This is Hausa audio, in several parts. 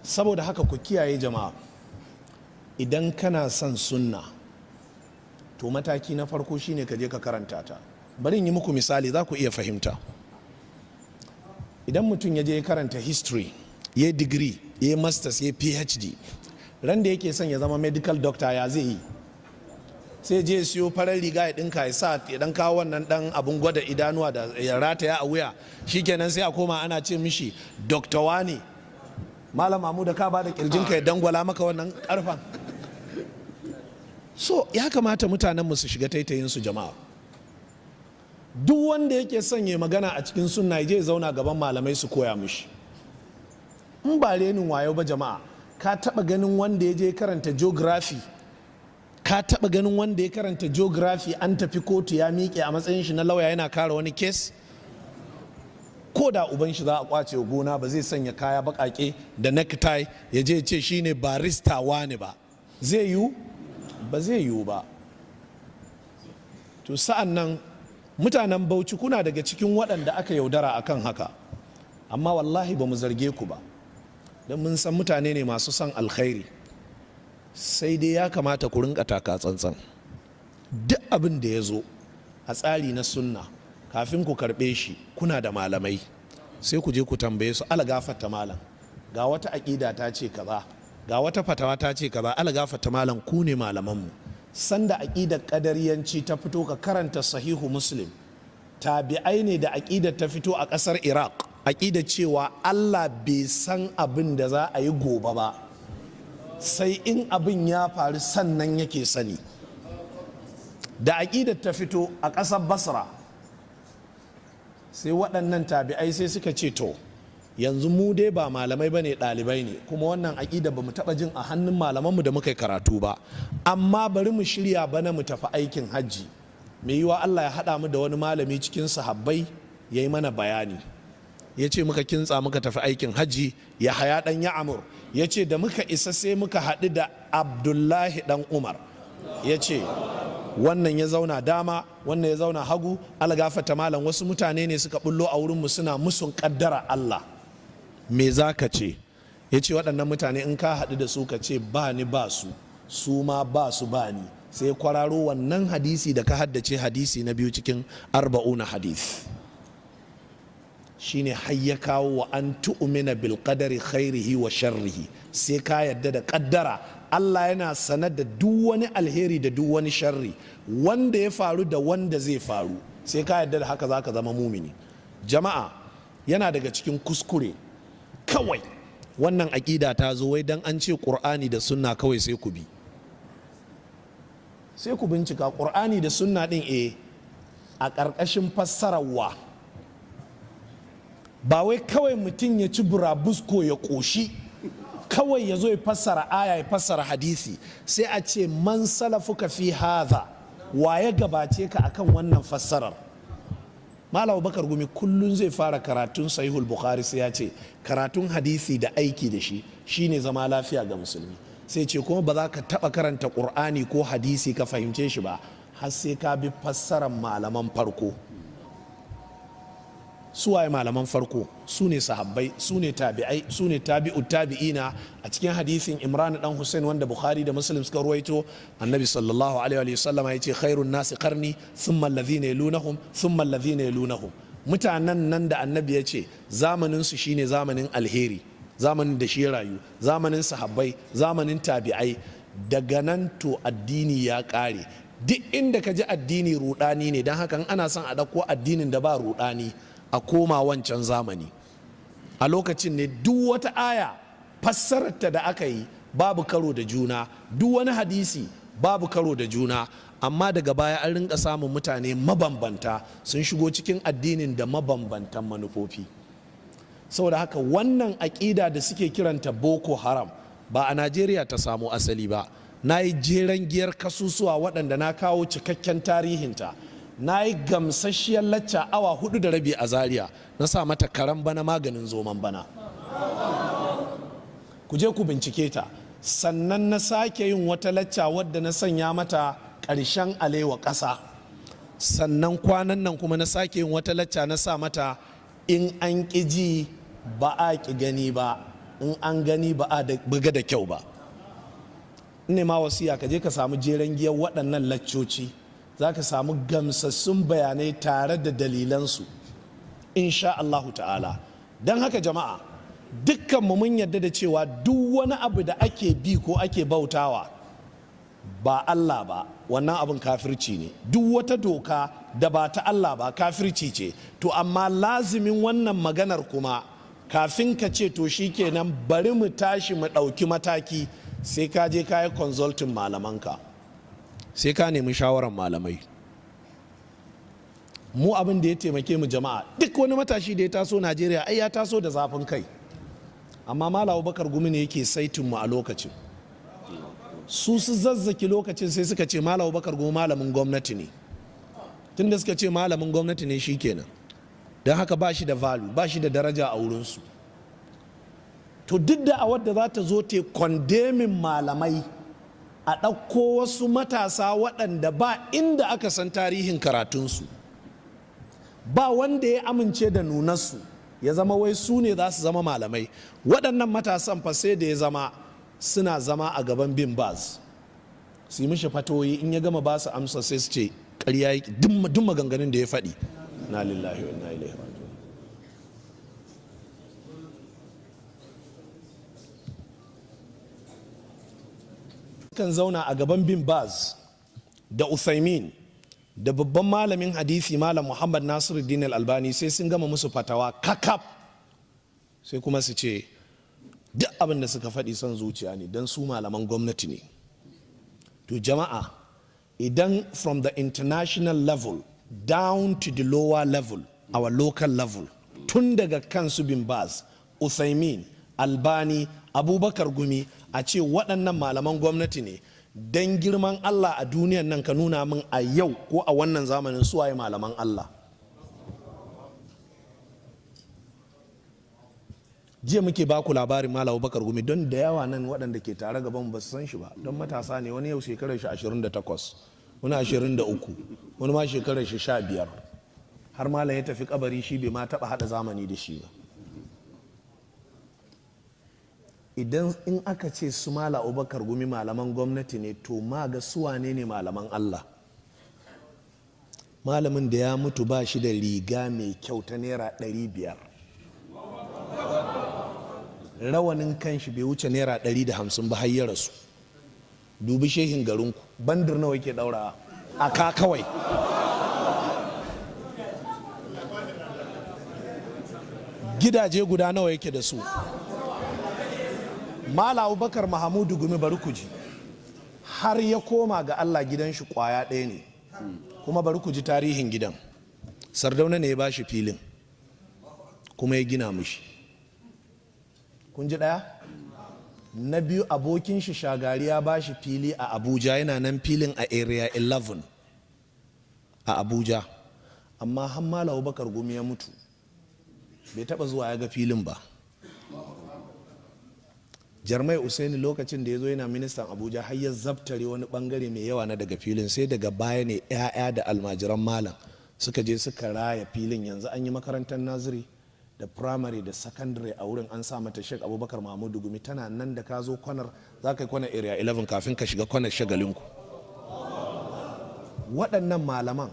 saboda haka ku kiyaye jama'a, idan kana son sunna to mataki na farko shine ka je ka karanta ta. Bari in yi muku misali za ku iya fahimta. Idan mutum ya je ya karanta history, ya degree, ya masters, ya phd, ran da yake son ya zama medical doctor ya zai yi? Sai je siyo farar riga ya dinka ya sa ya dan kawo wannan dan abun gwada idanuwa da ya rataya a wuya, shikenan sai a koma ana ce mishi Dr. Wani. Malam Mahmud da ka ba da kirjinka ya dangwala maka wannan karfan. So ya kamata mutanen mu su shiga taitayin su jama'a. Duk wanda yake son ya magana a cikin sunna ya je ya zauna gaban malamai su koya mishi. In ba renin wayo ba jama'a, ka taba ganin wanda ya je karanta geography, ka taba ganin wanda ya karanta geography an tafi kotu ya miƙe a matsayin shi na lauya yana kare wani kes? Ko da uban shi za a kwace gona ba zai sanya kaya bakake da necktie ya je ce shine barista wani ba. Zai yiwu? Ba zai yiwu ba. To sa'an nan mutanen Bauchi kuna daga cikin waɗanda aka yaudara akan haka, amma wallahi ba mu zarge ku ba, don mun san mutane ne masu son alkhairi. Sai dai ya kamata ku rinka taka tsantsan. Duk abin da ya zo a tsari na sunna, kafin ku karɓe shi kuna da malamai, sai ku je ku tambaye su, ala gafarta malam, ga wata aƙida ta ce kaza, ga wata fatawa ta ce kaza, ala gafarta malam, ku ne malamanmu. Sanda aƙidar ƙadariyanci ta fito ka karanta sahihu Muslim, tabi'ai ne da aƙidar ta fito a ƙasar Iraq, aƙidar cewa Allah bai san abin da za a yi gobe ba, sai in abin ya faru sannan yake sani. Da aƙidar ta fito a ƙasar Basra, sai waɗannan tabi'ai sai suka ce to yanzu mu dai ba malamai ba ne, ɗalibai ne, kuma wannan aƙida ba mu taɓa jin a hannun malamanmu da muka yi karatu ba, amma bari mu shirya bana mu tafi aikin hajji, mai yiwa Allah ya haɗa mu da wani malami cikin sahabbai ya yi mana bayani. Ya ce muka kintsa muka tafi aikin hajji, ya haya ɗan Ya'amur ya ce da muka isa sai muka haɗu da Abdullahi ɗan Umar. Ya ce wannan ya zauna dama, wannan ya zauna hagu, algafata malam wasu mutane ne suka bullo a wurinmu suna musun kaddara Allah, me za ka ce? Ya ce waɗannan mutane in ka haɗu da su ka ce ba ni ba su, su ma ba su ba ni, sai kwararo wannan hadisi da ka haddace, hadisi na biyu cikin 40 hadith. Shine har ya kawo wa an tu'mina bil qadari khairihi wa sharrihi, sai ka yadda da kaddara Allah yana sanar da duk wani alheri da duk wani sharri, wanda ya faru da wanda zai faru, sai ka yadda da haka zaka zama mumini. Jama'a, yana daga cikin kuskure kawai wannan aƙida ta zo wai dan an ce Qur'ani da sunna kawai sai ku bi. Sai ku bincika Qur'ani da sunna din a ƙarƙashin fassararwa. Ba wai kawai mutum ya ci burabusko ya ƙoshi kawai ya zo ya fassara aya ya fassara hadisi, sai a ce man salafuka fi hadha, wa ya gabace ka akan wannan fassarar. Malam Bakar Gumi kullun zai fara karatun Sahihul Bukhari sai ya ce karatun hadisi da aiki da shi shine zama lafiya ga musulmi. Sai ce kuma ba za ka taba karanta Qur'ani ko hadisi ka fahimce shi ba har sai ka bi fassarar malaman farko. Su waye malaman farko? Su ne sahabbai, su ne tabi'ai, su ne tabi'ut tabi'ina. A cikin hadisin Imran dan Hussein wanda Bukhari da Muslim suka ruwaito, Annabi sallallahu alaihi wa sallam ya ce khairun nasi qarni thumma alladhina yalunahum thumma alladhina yalunahum. Mutanen nan da Annabi ya ce zamanin su shine zamanin alheri, zamanin da shi rayu, zamanin sahabbai, zamanin tabi'ai. Daga nan to addini ya kare. Duk inda ka ji addini rudani ne, dan haka ana son a dauko addinin da ba rudani a koma wancan zamani. A lokacin ne duk wata aya fassararta da aka yi babu karo da juna, duk wani hadisi babu karo da juna, amma daga baya an rinka samun mutane mabambanta sun shigo cikin addinin da mabambantan manufofi. Saboda haka wannan aƙida da suke kiranta Boko Haram ba a Najeriya ta samu asali ba. Na yi jeren giyar kasusuwa waɗanda na kawo cikakken tarihinta. Na yi gamsasshiyar lacca awa 4.5 a Zaria, na sa mata karan bana maganin zoman bana. Ku je ku bincike ta. Sannan na sake yin wata lacca wadda na sanya mata ƙarshen alewa ƙasa. Sannan kwanan nan kuma na sake yin wata lacca na sa mata in an ƙi ji ba a ƙi gani ba, in an gani ba a buga da kyau ba. Ne ma wasiya ka je ka samu jeren giyar waɗannan laccoci, za ka samu gamsassun bayanai tare da dalilansu insha Allahu ta'ala. Don haka jama'a, dukkanmu mun yarda da cewa duk wani abu da ake bi ko ake bautawa ba Allah ba, wannan abin kafirci ne. Duk wata doka da ba ta Allah ba kafirci ce. To amma lazimin wannan maganar kuma, kafin ka ce to shikenan bari mu tashi mu ɗauki mataki, sai ka je ka yi consulting malamanka, sai ka nemi shawarar malamai. Mu abin da ya taimake mu jama'a, duk wani matashi da ya taso Najeriya ai ya taso da zafin kai, amma Malam Abubakar Gumi ne yake saitin mu a lokacin. Su zazzaki lokacin sai suka ce Malam Abubakar Gumi malamin gwamnati ne. Tunda suka ce malamin gwamnati ne shikenan, don haka ba shi da value, ba shi da daraja a wurinsu. To duk da a wadda za ta zo te kondemin malamai, a ɗauko wasu matasa waɗanda ba inda aka san tarihin karatunsu, ba wanda ya amince da nunarsu, ya zama wai su ne za su zama malamai. Waɗannan matasan fa sai da ya zama suna zama a gaban bin Baz, su yi mishi fatoyi, in ya gama ba su amsa sai su ce ƙarya duk maganganun da ya faɗi. Na lillahi wa inna ilaihi raji'un. Kan zauna a gaban bin Baz da Uthaymin da babban malamin hadisi Malam Muhammad Nasiruddin Albani, sai sun gama musu fatawa kakaf, sai kuma su ce duk abin da suka faɗi son zuciya ne don su malaman gwamnati ne. To jama'a, idan from the international level down to the lower level, our local level, tun daga kansu bin Baz, Uthaymin, Albani, Abubakar Gumi, a ce waɗannan malaman gwamnati ne, don girman Allah a duniyan nan ka nuna min a yau ko a wannan zamanin suwaye malaman Allah. Jiya muke baku labarin Malam Abubakar Gumi, don da yawa nan waɗanda ke tare gaban ba su san shi ba, don matasa ne, wani yau shekarar shi 28, wani 23, wani ma shekarar shi 15, har malam ya tafi kabari shi bai ma taɓa haɗa zamani da shi ba. Idan in aka ce su Malam Abubakar Gumi malaman gwamnati ne, to ma ga suwane ne malaman Allah. Malamin da ya mutu ba shi da riga mai kyau ta naira 500, rawanin kanshi bai wuce naira 150 ba har ya rasu. Dubi shehin garinku, bandir nawa yake daura a ka kawai. Gidaje guda nawa yake da su. Malam Abubakar Mahamudu Gumi, bari ku ji, har ya koma ga Allah gidan shi kwaya ɗaya ne, kuma bari ku ji tarihin gidan. Sardauna ne ya ba shi filin kuma ya gina mishi. Kun ji ɗaya? Na biyu, abokin shi Shagari ya ba shi fili a Abuja, yana nan filin a area 11 a Abuja, amma har Malam Abubakar Gumi ya mutu bai taɓa zuwa ya ga filin ba. Jarmai Usaini lokacin da ya zo yana ministan Abuja har ya zabtare wani bangare mai yawa na daga filin, sai daga baya ne 'ya'ya da almajiran malam suka je suka raya filin. Yanzu an yi makarantar naziri da primary da secondary a wurin, an sa mata Sheikh Abubakar Mahmudu Gumi. Tana nan da ka zo kwanar, za ka yi kwanar area 11 kafin ka shiga kwanar shagalinku. Waɗannan malaman,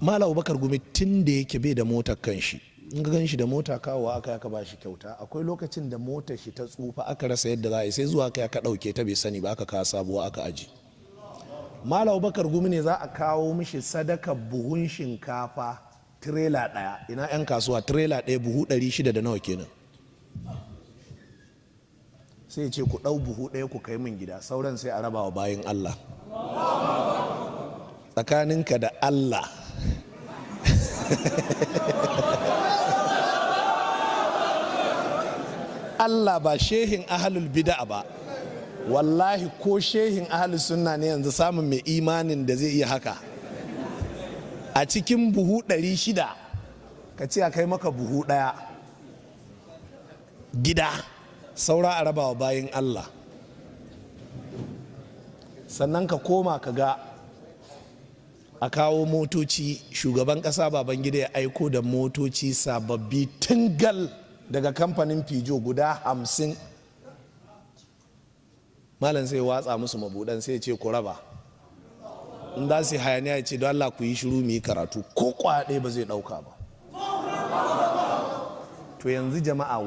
Malam Abubakar Gumi tun da yake bai da motar kanshi, in ga gan shi da mota kawowa aka ba shi kyauta. Akwai lokacin da motar shi ta tsufa aka rasa yadda za a yi, sai zuwa aka ɗauke ta bai sani ba, aka kawo sabuwa aka aji. Malam Abubakar Gumi ne za a kawo mishi sadaka buhun shinkafa tirela ɗaya. Ina 'yan kasuwa, tirela ɗaya buhu 600 da nawa kenan. Sai ce ku ɗau buhu ɗaya ku kai min gida, sauran sai a raba wa bayin Allah. Tsakaninka da Allah Allah ba shehin ahalul bid'a ba, wallahi ko shehin ahalul sunna ne yanzu samun mai imanin da zai iya haka. A cikin buhu 600 ka ce a kai maka buhu ɗaya gida, saura a rabawa bayin Allah. Sannan ka koma ka ga a kawo motoci, shugaban ƙasa Babangida ya aiko da motoci sababbi tingal daga kamfanin Pijo guda 50 malam sai watsa musu mabudan sai ya ce ku raba, in za su yi hayaniya ya ce don Allah ku yi shiru mu yi karatu, ko kwaɗe ba zai ɗauka ba. To yanzu jama'a